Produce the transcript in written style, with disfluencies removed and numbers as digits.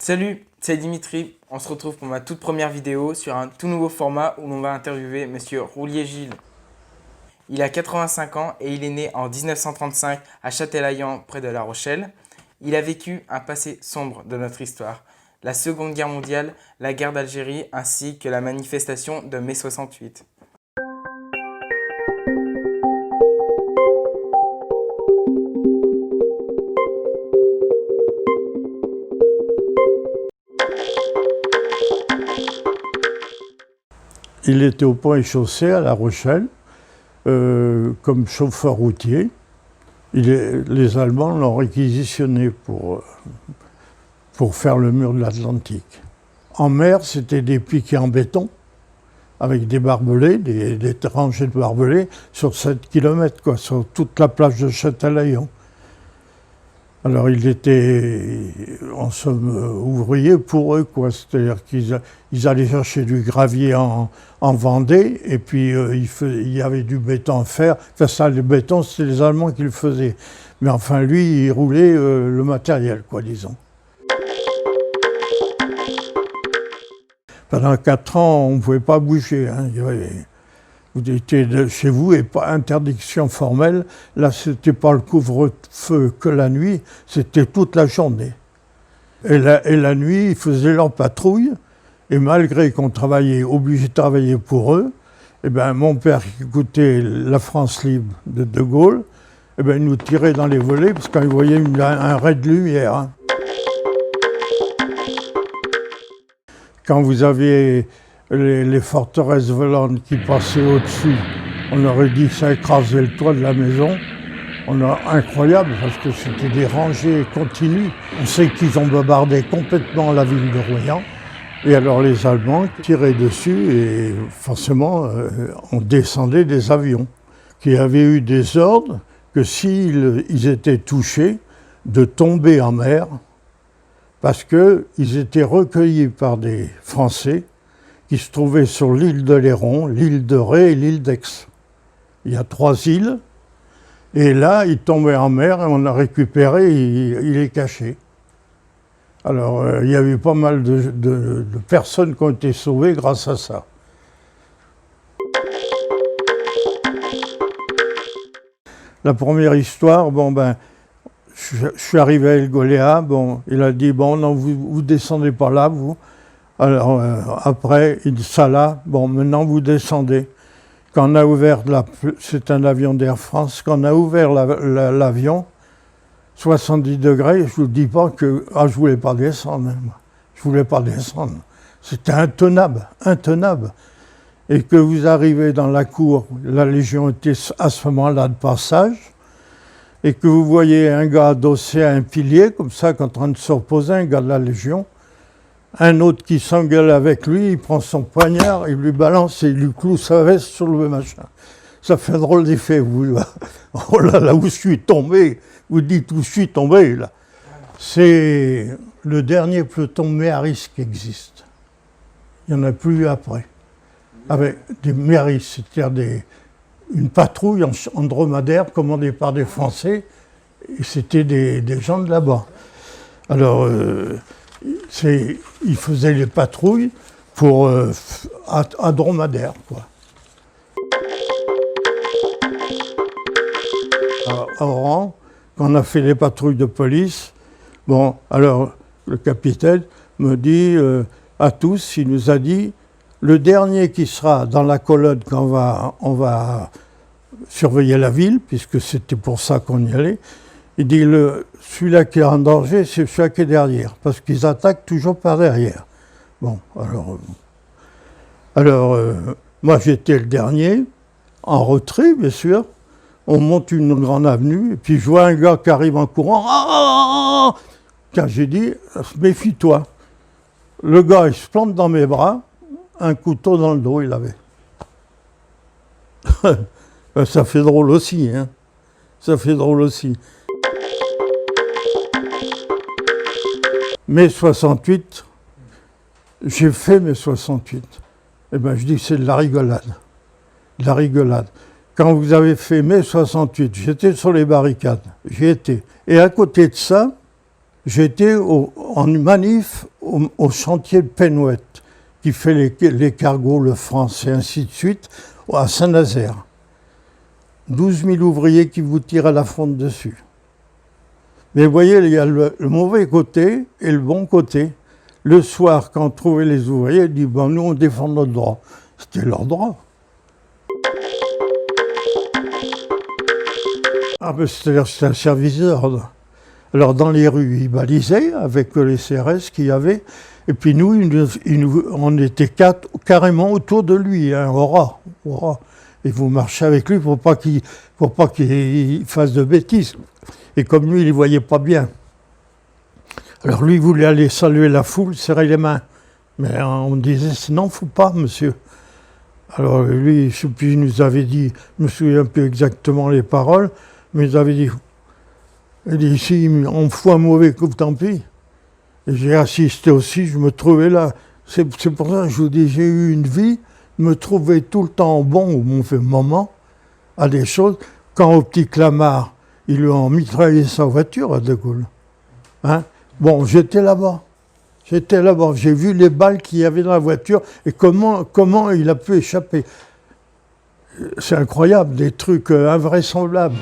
Salut, c'est Dimitri. On se retrouve pour ma toute première vidéo sur un tout nouveau format où l'on va interviewer Monsieur Roulier-Gilles. Il a 85 ans et il est né en 1935 à Châtelaillant près de La Rochelle. Il a vécu un passé sombre de notre histoire, la Seconde Guerre mondiale, la guerre d'Algérie ainsi que la manifestation de mai 68. Il était au pont et chaussée à La Rochelle, comme chauffeur routier. Les Allemands l'ont réquisitionné pour faire le mur de l'Atlantique. En mer, c'était des piquets en béton, avec des barbelés, des rangées de barbelés, sur 7 km, quoi, sur toute la plage de Châtelaillant. Alors il était, en somme, ouvrier pour eux, quoi. C'est-à-dire qu'ils allaient chercher du gravier en Vendée, et puis il y avait du béton à faire. Enfin ça, le béton, c'était les Allemands qui le faisaient. Mais enfin, lui, il roulait le matériel, quoi, disons. Pendant 4 ans, on ne pouvait pas bouger, hein. Vous étiez chez vous et pas interdiction formelle. Là, c'était pas le couvre-feu que la nuit, c'était toute la journée. Et la nuit, ils faisaient leur patrouille. Et malgré qu'on travaillait, obligé de travailler pour eux, eh ben, mon père qui écoutait La France libre de Gaulle, eh ben, il nous tirait dans les volets parce qu'il voyait un ray de lumière. Hein. Quand vous aviez les forteresses volantes qui passaient au-dessus, on aurait dit que ça écrasait le toit de la maison. Incroyable, parce que c'était des rangées continues. On sait qu'ils ont bombardé complètement la ville de Royan. Et alors les Allemands tiraient dessus et forcément on descendait des avions qui avaient eu des ordres que s'ils étaient touchés, de tomber en mer parce qu'ils étaient recueillis par des Français qui se trouvaient sur l'île de Léron, l'île de Ré et l'île d'Aix. Il y a 3 îles, et là, ils tombaient en mer et on a récupéré, il est caché. Alors, il y a eu pas mal de personnes qui ont été sauvées grâce à ça. La première histoire, bon ben, je suis arrivé à El Goléa, bon, il a dit, bon, non, vous descendez pas là, vous. Alors après, il dit ça là, bon, maintenant vous descendez. Quand on a ouvert, c'est un avion d'Air France, quand on a ouvert l'avion, 70 degrés, je ne vous dis pas que je ne voulais pas descendre. Hein, je ne voulais pas descendre. C'était intenable, intenable. Et que vous arrivez dans la cour, la Légion était à ce moment-là de passage, et que vous voyez un gars adossé à un pilier, comme ça, en train de se reposer, un gars de la Légion, un autre qui s'engueule avec lui, il prend son poignard, il lui balance et il lui cloue sa veste sur le machin. Ça fait un drôle d'effet, vous. Oh là là, où je suis tombé. Vous dites où je suis tombé, là. C'est le dernier peloton méhariste qui existe. Il n'y en a plus eu après. Avec des méharistes, c'est-à-dire une patrouille en dromadaire commandée par des Français, et c'était des gens de là-bas. Alors, ils faisaient les patrouilles à dromadaire, quoi. À Oran, quand on a fait les patrouilles de police, bon, alors le capitaine me dit à tous, il nous a dit, le dernier qui sera dans la colonne quand on va surveiller la ville, puisque c'était pour ça qu'on y allait, il dit, celui-là qui est en danger, c'est celui-là qui est derrière, parce qu'ils attaquent toujours par derrière. Bon, alors moi j'étais le dernier, en retrait, bien sûr. On monte une grande avenue, et puis je vois un gars qui arrive en courant. Ah, quand j'ai dit, méfie-toi. Le gars, il se plante dans mes bras, un couteau dans le dos, il avait. Ça fait drôle aussi, hein. Ça fait drôle aussi. Mai 68, j'ai fait mai 68. Eh bien, je dis que c'est de la rigolade. De la rigolade. Quand vous avez fait mai 68, j'étais sur les barricades. J'y étais. Et à côté de ça, j'étais en manif au chantier de Penouette, qui fait les cargos, le France et ainsi de suite, à Saint-Nazaire. 12 000 ouvriers qui vous tirent à la fonte dessus. Mais vous voyez, il y a le mauvais côté et le bon côté. Le soir, quand on trouvait les ouvriers, ils disaient bon, nous, on défend notre droit. C'était leur droit. Ah ben, c'est-à-dire c'était un service d'ordre. Alors dans les rues, ils balisaient avec les CRS qu'il y avait. Et puis nous, on était quatre carrément autour de lui, hein, au ras. Et vous marchez avec lui pour pas qu'il fasse de bêtises. Et comme lui, il ne voyait pas bien. Alors lui, il voulait aller saluer la foule, serrer les mains. Mais on disait, non, faut pas, monsieur. Alors lui, je sais plus, il nous avait dit, je me souviens plus exactement les paroles, mais il avait dit, si on me fout un mauvais coup, tant pis. Et j'ai assisté aussi, je me trouvais là. C'est pour ça que je vous dis, j'ai eu une vie, me trouver tout le temps bon au mon fait moment à des choses. Quand au petit Clamart, ils lui ont mitraillé sa voiture à De Gaulle. Hein? Bon, j'étais là-bas. J'ai vu les balles qu'il y avait dans la voiture et comment il a pu échapper. C'est incroyable, des trucs invraisemblables.